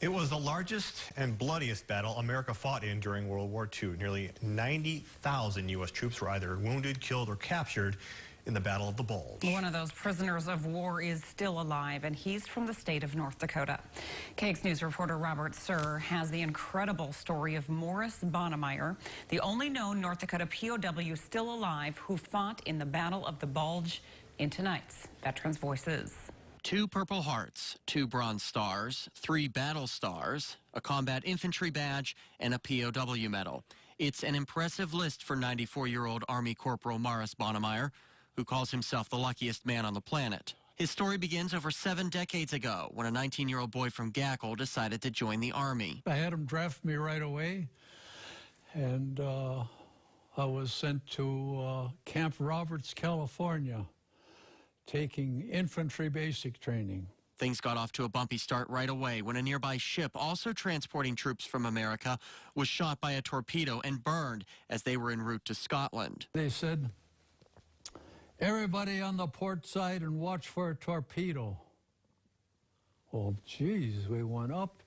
It was the largest and bloodiest battle America fought in during World War II. Nearly 90,000 U.S. troops were either wounded, killed, or captured in the Battle of the Bulge. One of those prisoners of war is still alive, and he's from the state of North Dakota. KX News reporter Robert Sir has the incredible story of Morris Bonnemeyer, the only known North Dakota POW still alive who fought in the Battle of the Bulge, in tonight's Veterans Voices. 2 Purple Hearts, 2 Bronze Stars, 3 Battle Stars, a Combat Infantry Badge, and a POW Medal. It's an impressive list for 94-year-old Army Corporal Morris Bonnemeyer, who calls himself the luckiest man on the planet. His story begins over 7 decades ago when a 19-year-old boy from Gackle decided to join the Army. I had him draft me right away, and I was sent to Camp Roberts, California, taking infantry basic training. Things got off to a bumpy start right away when a nearby ship, also transporting troops from America, was shot by a torpedo and burned as they were en route to Scotland. They said, "Everybody on the port side and watch for a torpedo." Oh, geez, we went up,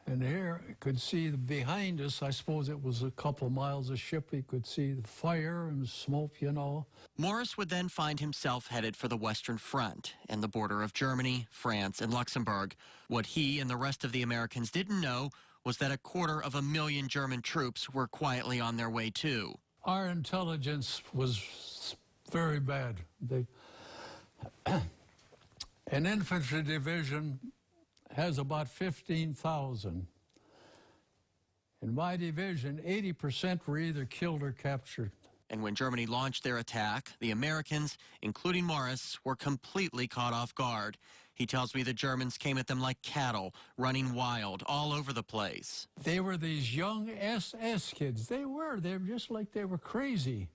and here you could see behind us, I suppose it was a couple miles of ship, you could see the fire and smoke, you know. Morris would then find himself headed for the Western Front and the border of Germany, France, and Luxembourg. What he and the rest of the Americans didn't know was that 250,000 German troops were quietly on their way too. Our intelligence was very bad. An infantry division has about 15,000. In my division, 80% were either killed or captured. And when Germany launched their attack, the Americans, including Morris, were completely caught off guard. He tells me the Germans came at them like cattle, running wild all over the place. They were these young SS kids. They were just like they were crazy.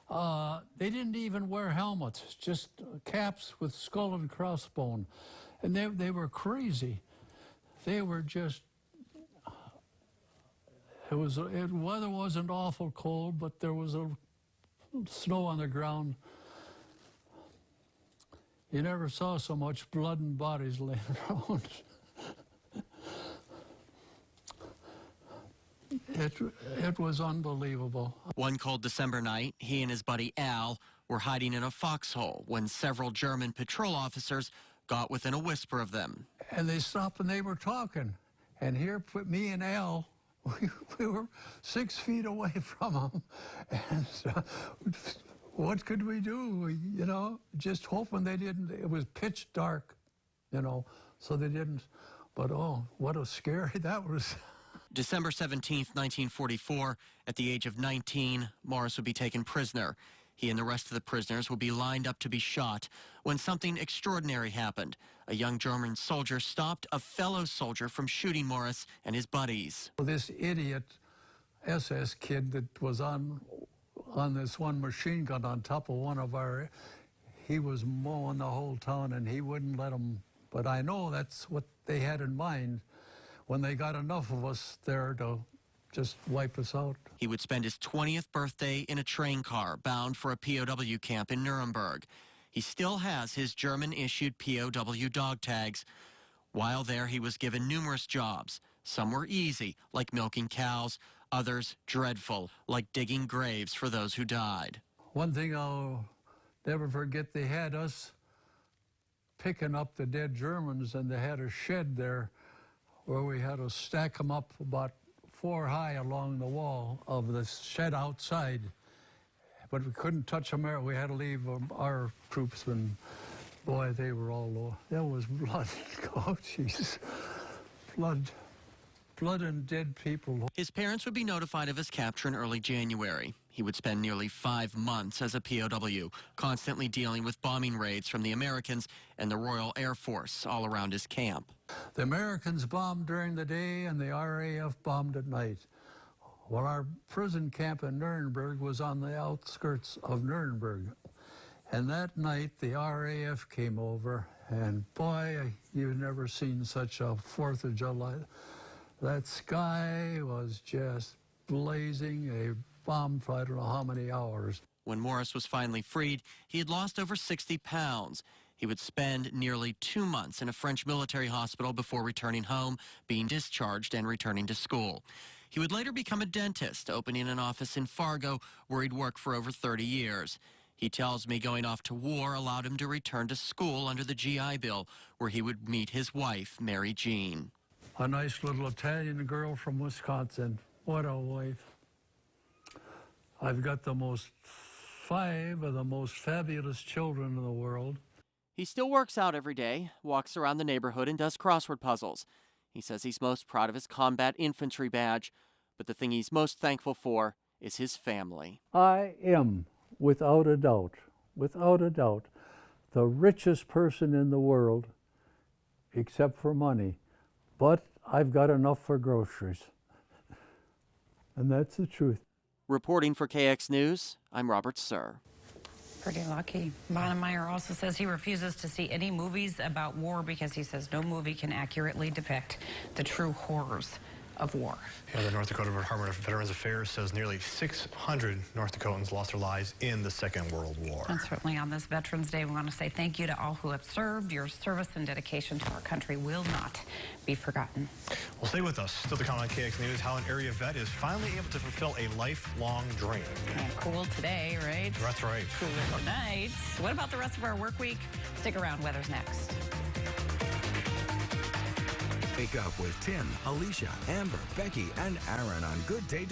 They didn't even wear helmets, just caps with skull and crossbone. And they were crazy. They were just, weather wasn't awful cold, but there was a snow on the ground. You never saw so much blood and bodies laying around. It was unbelievable. One cold December night, he and his buddy Al were hiding in a foxhole when several German patrol officers got within a whisper of them. And they stopped and they were talking. And here, me and Al, we were 6 feet away from them. And what could we do? You know, just hoping they didn't. It was pitch dark, you know, so they didn't. But oh, what a scary that was. December 17th, 1944, at the age of 19, Morris would be taken prisoner. He and the rest of the prisoners would be lined up to be shot when something extraordinary happened. A young German soldier stopped a fellow soldier from shooting Morris and his buddies. This idiot SS kid that was on this one machine gun on top of one of our, he was mowing the whole town and he wouldn't let him. But I know that's what they had in mind when they got enough of us there to just wipe us out. He would spend his 20th birthday in a train car bound for a POW camp in Nuremberg. He still has his German-issued POW dog tags. While there, he was given numerous jobs. Some were easy, like milking cows. Others dreadful, like digging graves for those who died. One thing I'll never forget, they had us picking up the dead Germans, and they had a shed there where we had to stack them up about 4 high along the wall of the shed outside. But we couldn't touch them there. We had to leave our troops, and boy, they were all low. There was blood. Oh, Jesus. Blood and dead people. His parents would be notified of his capture in early January. He would spend nearly 5 months as a POW, constantly dealing with bombing raids from the Americans and the Royal Air Force all around his camp. The Americans bombed during the day and the RAF bombed at night. Well, our prison camp in Nuremberg was on the outskirts of Nuremberg. And that night, the RAF came over, and boy, you've never seen such a 4th of July. That sky was just blazing, a bomb for I don't know how many hours. When Morris was finally freed, he had lost over 60 pounds. He would spend nearly 2 months in a French military hospital before returning home, being discharged and returning to school. He would later become a dentist, opening an office in Fargo where he'd worked for over 30 years. He tells me going off to war allowed him to return to school under the GI Bill, where he would meet his wife, Mary Jean. A nice little Italian girl from Wisconsin. What a wife. I've got 5 of the most fabulous children in the world. He still works out every day, walks around the neighborhood, and does crossword puzzles. He says he's most proud of his combat infantry badge, but the thing he's most thankful for is his family. I am, without a doubt, the richest person in the world, except for money. But I've got enough for groceries. And that's the truth. Reporting for KX News, I'm Robert Sir. Pretty lucky. Bonnemeyer also says he refuses to see any movies about war because he says no movie can accurately depict the true horrors of war. Yeah, the North Dakota Department of Veterans Affairs says nearly 600 North Dakotans lost their lives in the Second World War. And certainly on this Veterans Day, we want to say thank you to all who have served. Your service and dedication to our country will not be forgotten. Well, stay with us. Still to come on KX News, how an area vet is finally able to fulfill a lifelong dream. And cool today, right? That's right. Cooler tonight. What about the rest of our work week? Stick around. Weather's next. Wake up with Tim, Alicia, Amber, Becky, and Aaron on Good Day.